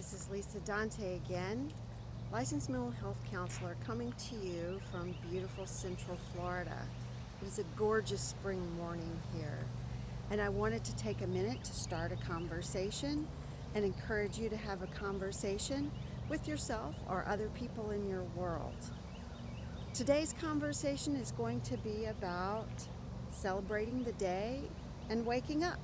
This is Lisa Dante again, licensed mental health counselor coming to you from beautiful Central Florida. It is a gorgeous spring morning here, and I wanted to take a minute to start a conversation and encourage you to have a conversation with yourself or other people in your world. Today's conversation is going to be about celebrating the day and waking up.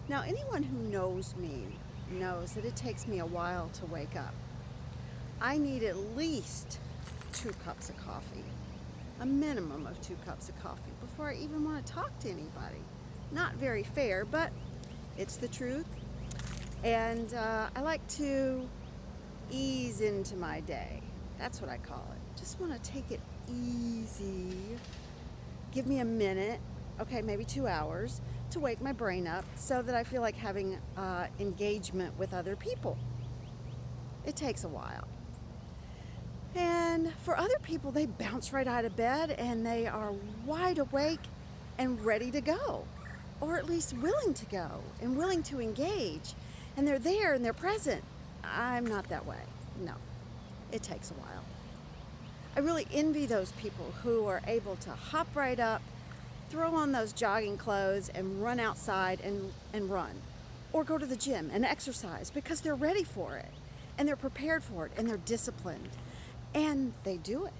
Now, anyone who knows me knows that it takes me a while to wake up. I need at least 2 cups of coffee, a minimum of 2 cups of coffee, before I even want to talk to anybody. Not very fair, but it's the truth. And I like to ease into my day. That's what I call it. Just want to take it easy. Give me a minute, okay, maybe 2 hours, to wake my brain up so that I feel like having engagement with other people. It takes a while. And for other people, they bounce right out of bed and they are wide awake and ready to go, or at least willing to go and willing to engage. And they're there and they're present. I'm not that way. No, it takes a while. I really envy those people who are able to hop right up, throw on those jogging clothes and run outside and run, or go to the gym and exercise because they're ready for it and they're prepared for it and they're disciplined and they do it.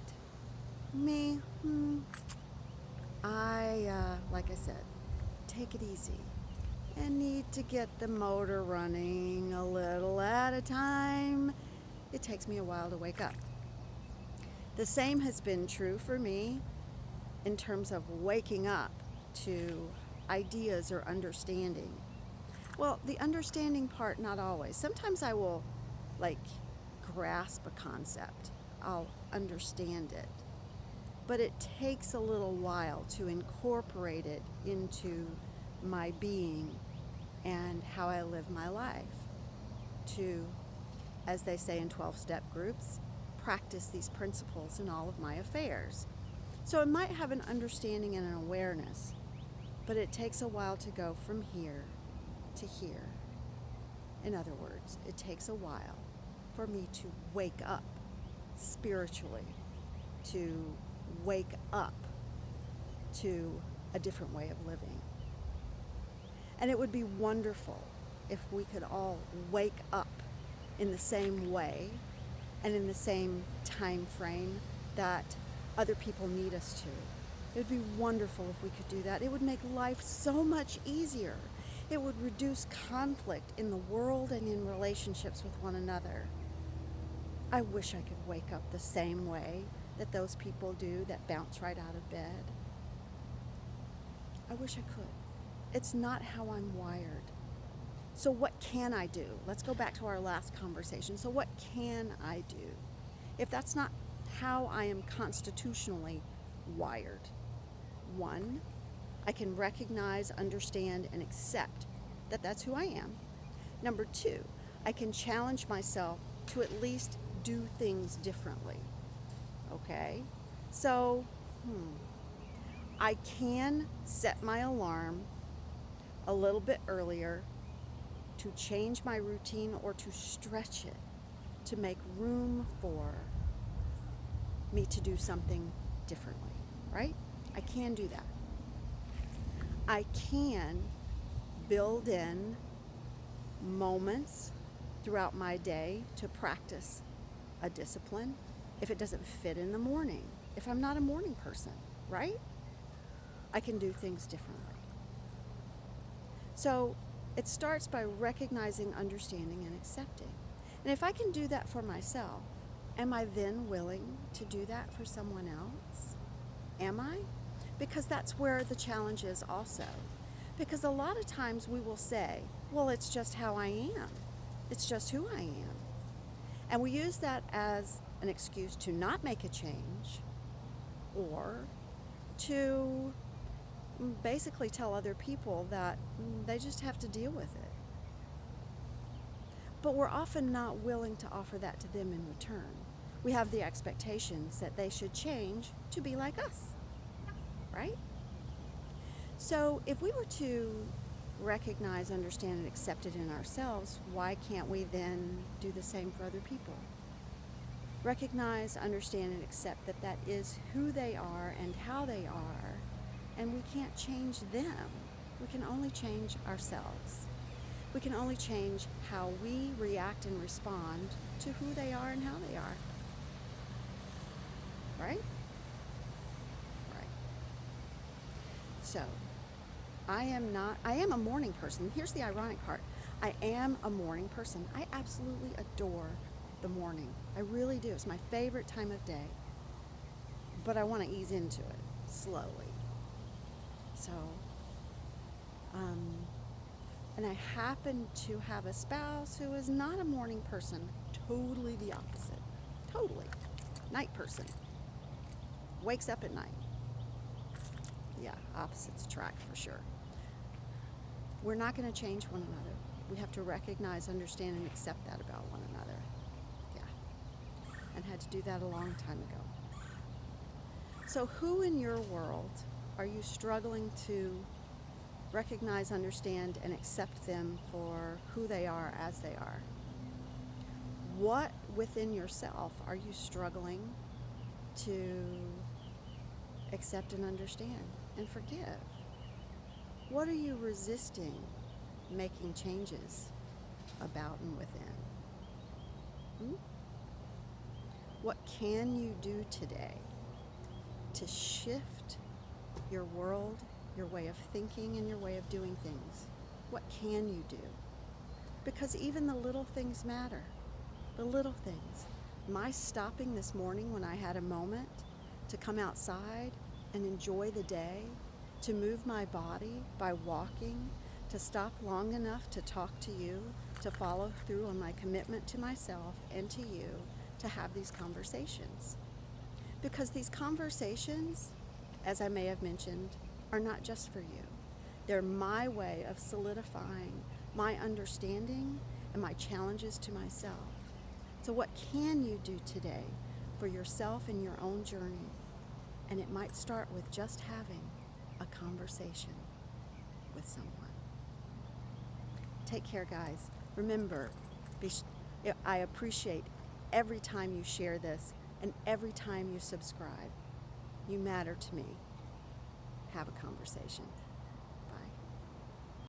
Me, like I said, take it easy and need to get the motor running a little at a time. It takes me a while to wake up. The same has been true for me in terms of waking up to ideas or understanding. Well, the understanding part, not always. Sometimes I will grasp a concept. I'll understand it. But it takes a little while to incorporate it into my being and how I live my life. To, as they say in 12-step groups, practice these principles in all of my affairs. So I might have an understanding and an awareness, but it takes a while to go from here to here. In other words, it takes a while for me to wake up spiritually, to wake up to a different way of living. And it would be wonderful if we could all wake up in the same way and in the same time frame that other people need us to. It would be wonderful if we could do that. It would make life so much easier. It would reduce conflict in the world and in relationships with one another. I wish I could wake up the same way that those people do that bounce right out of bed. I wish I could. It's not how I'm wired. So what can I do? Let's go back to our last conversation. So what can I do if that's not how I am constitutionally wired? 1, I can recognize, understand, and accept that that's who I am. Number 2, I can challenge myself to at least do things differently. Okay? So, I can set my alarm a little bit earlier to change my routine or to stretch it to make room for me to do something differently, right? I can do that. I can build in moments throughout my day to practice a discipline if it doesn't fit in the morning, if I'm not a morning person, right? I can do things differently. So it starts by recognizing, understanding, and accepting. And if I can do that for myself, am I then willing to do that for someone else? Am I? Because that's where the challenge is also. Because a lot of times we will say, well, it's just how I am. It's just who I am. And we use that as an excuse to not make a change or to basically tell other people that they just have to deal with it. But we're often not willing to offer that to them in return. We have the expectations that they should change to be like us, right? So if we were to recognize, understand, and accept it in ourselves, why can't we then do the same for other people? Recognize, understand, and accept that that is who they are and how they are, and we can't change them. We can only change ourselves. We can only change how we react and respond to who they are and how they are. Right? Right. So, I am a morning person. Here's the ironic part. I am a morning person. I absolutely adore the morning. I really do. It's my favorite time of day. But I want to ease into it slowly. So, and I happen to have a spouse who is not a morning person, totally the opposite. Totally. Night person. Wakes up at night. Yeah, opposites attract for sure. We're not going to change one another. We have to recognize, understand, and accept that about one another. Yeah. And had to do that a long time ago. So who in your world are you struggling to recognize, understand, and accept them for who they are as they are? What within yourself are you struggling to accept and understand and forgive? What are you resisting making changes about and within? What can you do today to shift your world, your way of thinking, and your way of doing things? What can you do? Because even the little things matter. The little things. My stopping this morning when I had a moment to come outside and enjoy the day, to move my body by walking, to stop long enough to talk to you, to follow through on my commitment to myself and to you, to have these conversations. Because these conversations, as I may have mentioned, are not just for you. They're my way of solidifying my understanding and my challenges to myself. So what can you do today for yourself in your own journey? And it might start with just having a conversation with someone. Take care, guys. Remember, I appreciate every time you share this and every time you subscribe. You matter to me. Have a conversation.